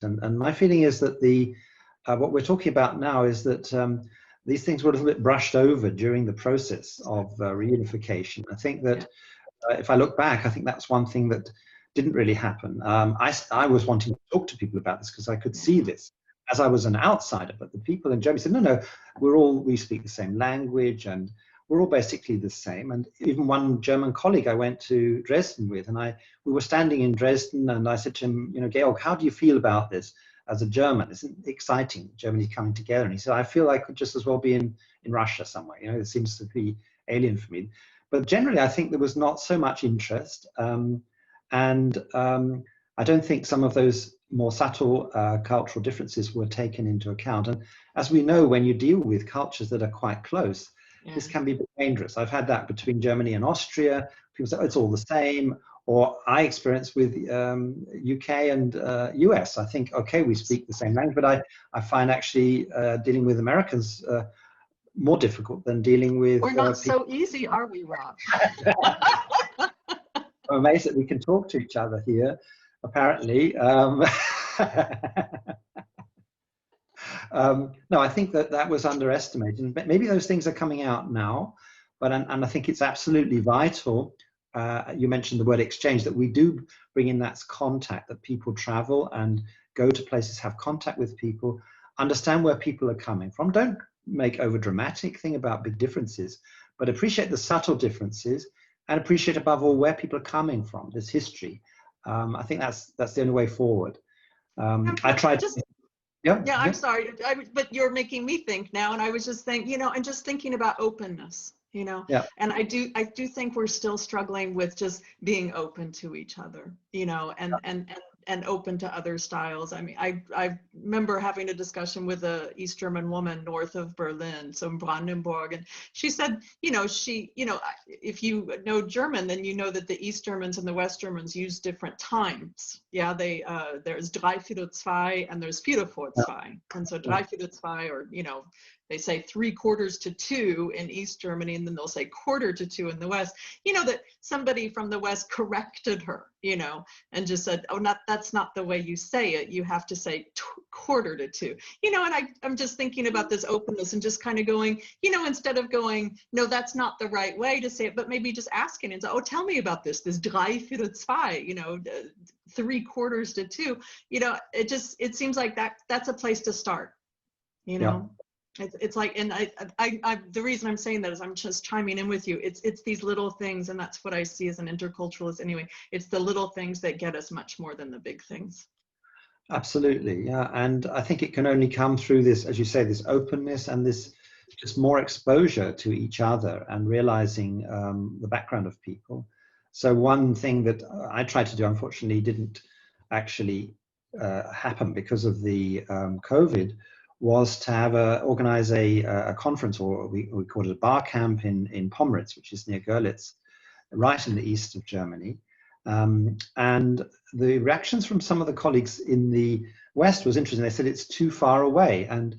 And my feeling is that what we're talking about now is that these things were a little bit brushed over during the process of reunification. I think that if I look back, I think that's one thing that didn't really happen. I was wanting to talk to people about this because I could see this as I was an outsider, but the people in Germany said, no, we speak the same language and we're all basically the same. And even one German colleague I went to Dresden with, and we were standing in Dresden, and I said to him, Georg, how do you feel about this as a German? Isn't it exciting, Germany coming together? And he said, I feel I could just as well be in Russia somewhere. It seems to be alien for me. But generally, I think there was not so much interest. I don't think some of those more subtle cultural differences were taken into account. And as we know, when you deal with cultures that are quite close, this can be dangerous. I've had that between Germany and Austria. People say, oh, it's all the same. Or I experienced with UK and US. I think, okay, we speak the same language, but I find actually dealing with Americans more difficult than dealing with We're not so easy, are we, Rob? I'm amazed that we can talk to each other here, apparently. No, I think that was underestimated. Maybe those things are coming out now, but and I think it's absolutely vital. You mentioned the word exchange, that we do bring in that contact, that people travel and go to places, have contact with people, understand where people are coming from. Don't make over dramatic thing about big differences, but appreciate the subtle differences and appreciate above all where people are coming from, this history. I think that's the only way forward. I tried to... I'm sorry, but you're making me think now, and I was just thinking, and just thinking about openness, and I do think we're still struggling with just being open to each other, and open to other styles. I mean, I remember having a discussion with a East German woman north of Berlin, so in Brandenburg, and she said, if you know German, then you know that the East Germans and the West Germans use different times. Yeah, there's 3:42 and there's 4:42, and so 3:42, or they say 2:45 in East Germany, and then they'll say 1:45 in the West. That somebody from the West corrected her, and just said, oh, that's not the way you say it. You have to say 1:45. And I'm just thinking about this openness and just kind of going, instead of going, no, that's not the right way to say it, but maybe just asking and say, oh, tell me about this 3:42, 3:45. It seems like that's a place to start, It's like, and I the reason I'm saying that is I'm just chiming in with you. It's these little things, and that's what I see as an interculturalist anyway. It's the little things that get us much more than the big things. Absolutely, yeah. And I think it can only come through this, as you say, this openness and this just more exposure to each other and realizing the background of people. So one thing that I tried to do, unfortunately, didn't actually happen because of the COVID, was to have organize a conference, or we call it a bar camp in Pommeritz, which is near Görlitz, right in the east of Germany. And the reactions from some of the colleagues in the West was interesting. They said it's too far away. And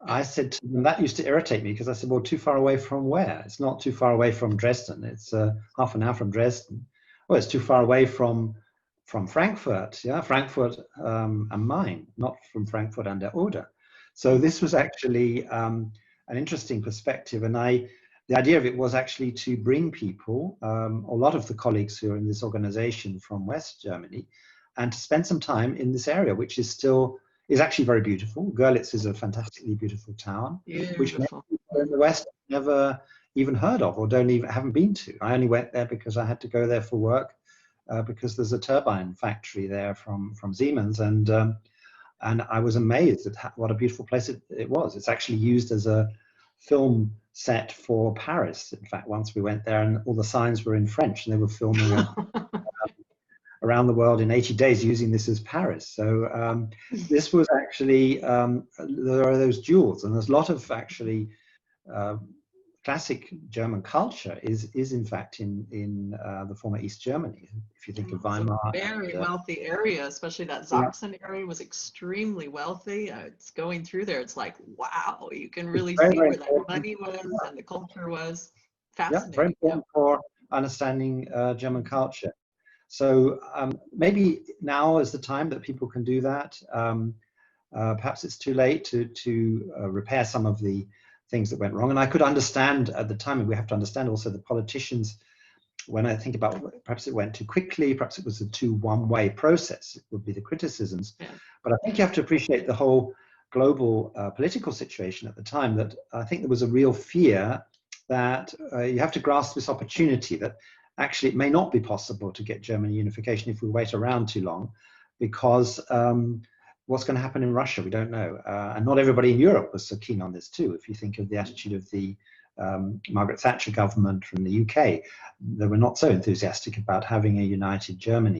I said to them, that used to irritate me, because I said, well, too far away from where? It's not too far away from Dresden. It's half an hour from Dresden. Well, it's too far away from Frankfurt, Frankfurt am Main, not from Frankfurt an der Oder. So this was actually an interesting perspective, and the idea of it was actually to bring people, a lot of the colleagues who are in this organization from West Germany, and to spend some time in this area, which is actually very beautiful. Görlitz is a fantastically beautiful town, which many people in the West have never even heard of or haven't been to. I only went there because I had to go there for work, because there's a turbine factory there from Siemens, and I was amazed at what a beautiful place it was. It's actually used as a film set for Paris. In fact, once we went there and all the signs were in French, and they were filming around the world in 80 days using this as Paris. So this was actually, there are those jewels, and there's a lot of actually classic German culture is in fact in the former East Germany. If you think of Weimar. It's a very wealthy area, especially that Sachsen area was extremely wealthy. It's going through there. It's like, wow, you can really see where that money was and the culture was. Fascinating. Yeah, very important for understanding German culture. So maybe now is the time that people can do that. Perhaps it's too late to repair some of the things that went wrong. And I could understand at the time, and we have to understand also the politicians, when I think about perhaps it went too quickly, perhaps it was a too one-way process, it would be the criticisms. Yeah. But I think you have to appreciate the whole global political situation at the time, that I think there was a real fear that you have to grasp this opportunity that actually it may not be possible to get German unification if we wait around too long, because what's going to happen in Russia, we don't know. And not everybody in Europe was so keen on this too. If you think of the attitude of the Margaret Thatcher government from the UK, they were not so enthusiastic about having a united Germany.